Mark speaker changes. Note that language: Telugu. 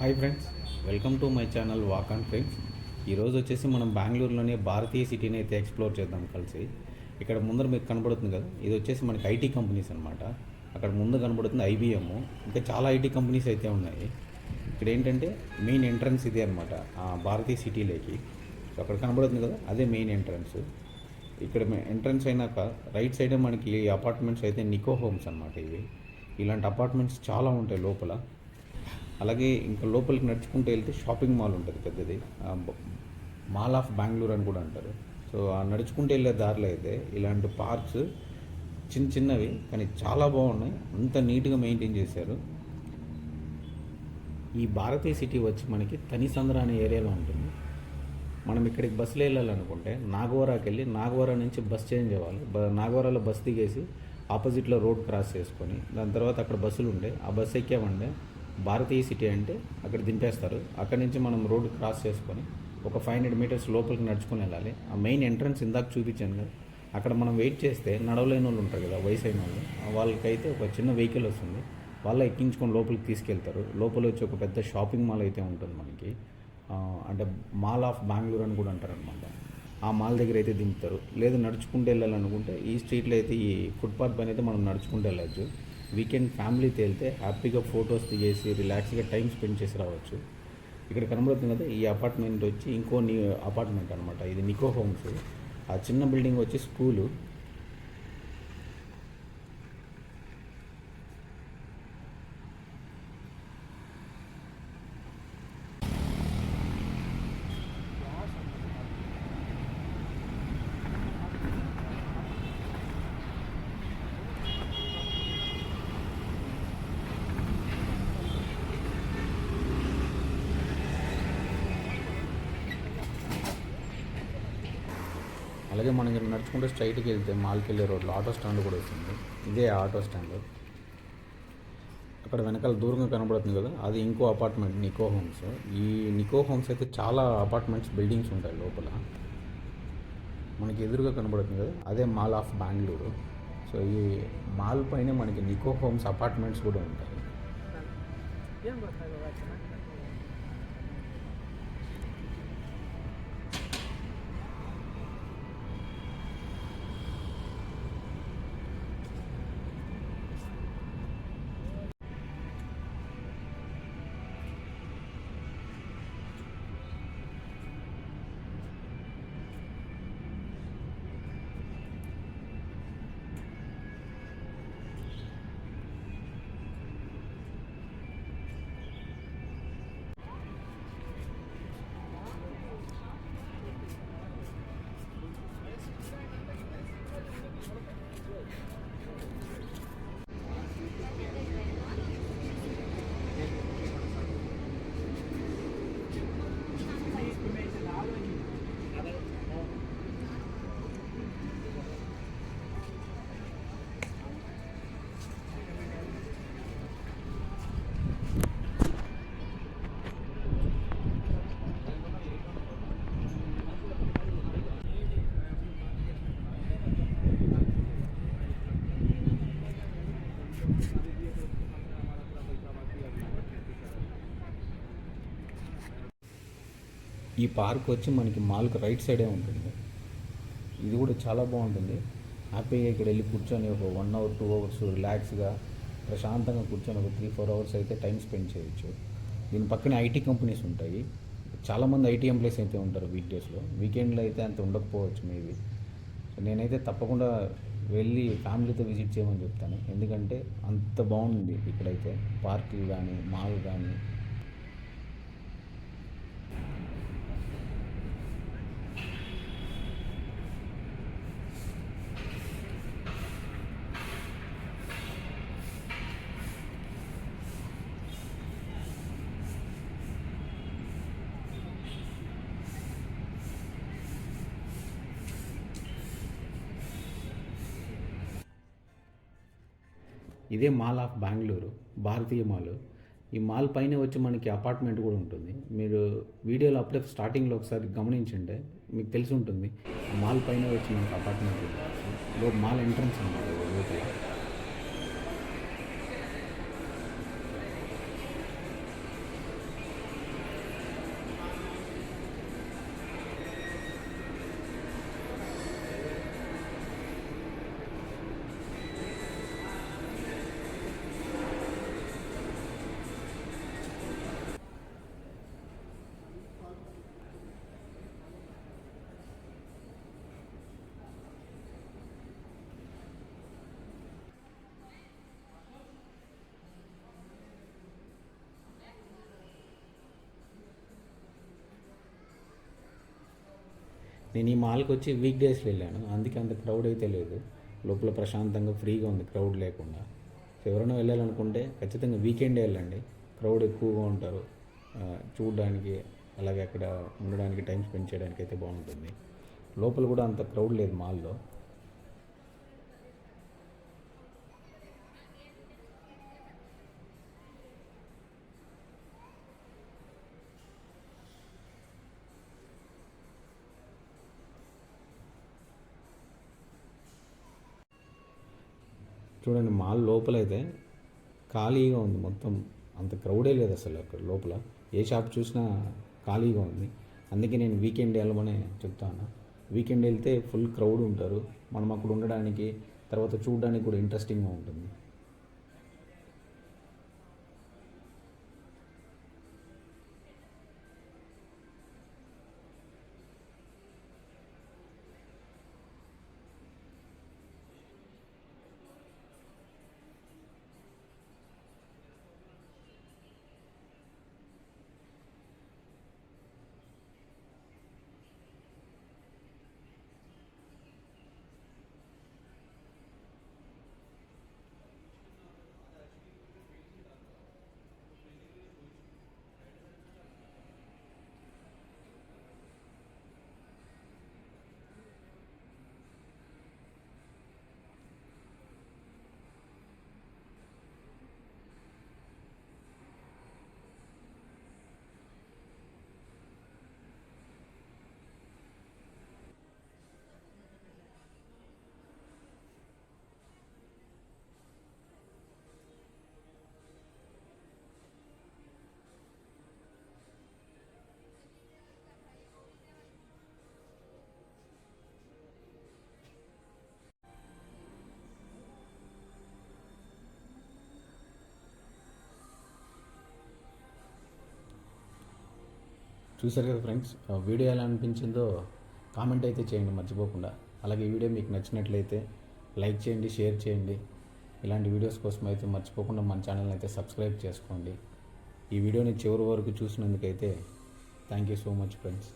Speaker 1: Hi friends, welcome to my channel walk on friends. ఈరోజు వచ్చేసి మనం బెంగళూరులోని భారతీయ సిటీని అయితే ఎక్స్ప్లోర్ చేద్దాం కలిసి. ఇక్కడ ముందర మీకు కనబడుతుంది కదా, ఇది వచ్చేసి మనకి ఐటీ కంపెనీస్ అనమాట. అక్కడ ముందు కనబడుతుంది ఐబిఎం, ఇంకా చాలా ఐటీ కంపెనీస్ అయితే ఉన్నాయి. ఇక్కడ ఏంటంటే మెయిన్ ఎంట్రన్స్ ఇదే అనమాట, భారతీయ సిటీలోకి. సో అక్కడ కనబడుతుంది కదా, అదే మెయిన్ ఎంట్రన్స్. ఇక్కడ ఎంట్రన్స్ అయినాక రైట్ సైడే మనకి అపార్ట్మెంట్స్ అయితే నికో హోమ్స్ అనమాట. ఇవి ఇలాంటి అపార్ట్మెంట్స్ చాలా ఉంటాయి లోపల. అలాగే ఇంకా లోపలికి నడుచుకుంటూ వెళ్తే షాపింగ్ మాల్ ఉంటుంది పెద్దది, మాల్ ఆఫ్ బెంగళూరు అని కూడా అంటారు. సో ఆ నడుచుకుంటూ వెళ్ళే దారిలో అయితే ఇలాంటి పార్క్స్ చిన్న చిన్నవి కానీ చాలా బాగున్నాయి, అంత నీట్గా మెయింటైన్ చేశారు. ఈ భారతీయ సిటీ వచ్చి మనకి తనిసంద్ర అనే ఏరియాలో ఉంటుంది. మనం ఇక్కడికి బస్సులో వెళ్ళాలనుకుంటే నాగవరాకి వెళ్ళి నాగవరా నుంచి బస్ చేంజ్ అవ్వాలి. నాగవరాలో బస్ దిగేసి ఆపోజిట్లో రోడ్ క్రాస్ చేసుకొని దాని తర్వాత అక్కడ బస్సులు ఉండే ఆ బస్సు ఎక్కామంటే భారతీయ సిటీ అంటే అక్కడ దింపేస్తారు. అక్కడి నుంచి మనం రోడ్ క్రాస్ చేసుకొని ఒక 500 మీటర్స్ లోపలికి నడుచుకొని వెళ్ళాలి. ఆ మెయిన్ ఎంట్రన్స్ ఇందాక చూపించాను కదా, అక్కడ మనం వెయిట్ చేస్తే నడవలేని వాళ్ళు ఉంటారు కదా, వయసు అయిన వాళ్ళు, వాళ్ళకైతే ఒక చిన్న వెహికల్ వస్తుంది, వాళ్ళ ఎక్కించుకొని లోపలికి తీసుకెళ్తారు. లోపల వచ్చి ఒక పెద్ద షాపింగ్ మాల్ అయితే ఉంటుంది మనకి, అంటే మాల్ ఆఫ్ బెంగళూరు అని కూడా అంటారు అనమాట. ఆ మాల్ దగ్గర అయితే దింపుతారు. లేదు నడుచుకుంటూ వెళ్ళాలనుకుంటే ఈ స్ట్రీట్లో అయితే ఈ ఫుట్పాత్ పైన అయితే మనం నడుచుకుంటూ వెళ్ళచ్చు. వీకెండ్ ఫ్యామిలీతో వెళ్తే హ్యాపీగా ఫొటోస్ దిగేసి రిలాక్స్గా టైం స్పెండ్ చేసి రావచ్చు. ఇక్కడ కనబడుతుంది కదా, ఈ అపార్ట్మెంట్ వచ్చి ఇంకో అపార్ట్మెంట్ అనమాట. ఇది నికో హోమ్స్. ఆ చిన్న బిల్డింగ్ వచ్చి స్కూలు. అలాగే మనం ఇక్కడ నడుచుకుంటే స్ట్రైట్కి వెళ్తే మాల్కి వెళ్ళే రోడ్లో ఆటో స్టాండ్ కూడా వస్తుంది. ఇదే ఆటో స్టాండ్. అక్కడ వెనకాల దూరంగా కనబడుతుంది కదా, అది ఇంకో అపార్ట్మెంట్ నికో హోమ్స్. ఈ నికో హోమ్స్ అయితే చాలా అపార్ట్మెంట్స్ బిల్డింగ్స్ ఉంటాయి లోపల. మనకి ఎదురుగా కనబడుతుంది కదా, అదే మాల్ ఆఫ్ బెంగళూరు. సో ఈ మాల్ పైన మనకి నికో హోమ్స్ అపార్ట్మెంట్స్ కూడా ఉంటాయి. ఈ పార్క్ వచ్చి మనకి మాల్కి రైట్ సైడే ఉంటుంది. ఇది కూడా చాలా బాగుంటుంది. హ్యాపీగా ఇక్కడ వెళ్ళి కూర్చొని ఒక 1 అవర్ 2 అవర్స్ రిలాక్స్గా ప్రశాంతంగా కూర్చొని ఒక 3-4 అవర్స్ అయితే టైం స్పెండ్ చేయొచ్చు. దీని పక్కనే ఐటీ కంపెనీస్ ఉంటాయి. చాలామంది ఐటీ ఎంప్లాయీస్ అయితే ఉంటారు వీక్ డేస్లో. వీకెండ్లో అయితే అంత ఉండకపోవచ్చు మేబీ. నేనైతే తప్పకుండా వెళ్ళి ఫ్యామిలీతో విజిట్ చేయమని చెప్తాను, ఎందుకంటే అంత బాగుంది ఇక్కడైతే. పార్కులు కానీ మాల్ కానీ. ఇదే mall of Bengaluru, Bharatiya mall. ఈ మాల్ పైన వచ్చి మనకి అపార్ట్మెంట్ కూడా ఉంటుంది. మీరు వీడియోలో అప్పుడే స్టార్టింగ్లో ఒకసారి గమనించండి, మీకు తెలిసి ఉంటుంది. మాల్ పైన వచ్చి మనకి అపార్ట్మెంట్ మాల్ ఎంట్రన్స్ అన్నమాట లోపల. నేను ఈ మాల్కి వచ్చి వీక్ డేస్లో వెళ్ళాను, అందుకే అంత క్రౌడ్ అయితే లేదు. లోపల ప్రశాంతంగా ఫ్రీగా ఉంది, క్రౌడ్ లేకుండా. సో ఎవరైనా వెళ్ళాలనుకుంటే ఖచ్చితంగా వీకెండే వెళ్ళండి, క్రౌడ్ ఎక్కువగా ఉంటారు. చూడడానికి అలాగే అక్కడ ఉండడానికి, టైం స్పెండ్ చేయడానికి అయితే బాగుంటుంది. లోపల కూడా అంత క్రౌడ్ లేదు మాల్లో. చూడండి, మాల్ లోపలైతే ఖాళీగా ఉంది మొత్తం, అంత క్రౌడే లేదు అసలు. అక్కడ లోపల ఏ షాప్ చూసినా ఖాళీగా ఉంది. అందుకే నేను వీకెండ్ వెళ్ళమని చెప్తాను. వీకెండ్ వెళ్తే ఫుల్ క్రౌడ్ ఉంటారు, మనం అక్కడ ఉండడానికి తర్వాత చూడడానికి కూడా ఇంట్రెస్టింగ్గా ఉంటుంది. చూసారు కదా ఫ్రెండ్స్, వీడియో ఎలా అనిపించిందో కామెంట్ అయితే చేయండి మర్చిపోకుండా. అలాగే ఈ వీడియో మీకు నచ్చినట్లయితే లైక్ చేయండి, షేర్ చేయండి. ఇలాంటి వీడియోస్ కోసం అయితే మర్చిపోకుండా మన ఛానల్ని అయితే సబ్స్క్రైబ్ చేసుకోండి. ఈ వీడియోని చివరి వరకు చూసినందుకైతే thank you so much friends.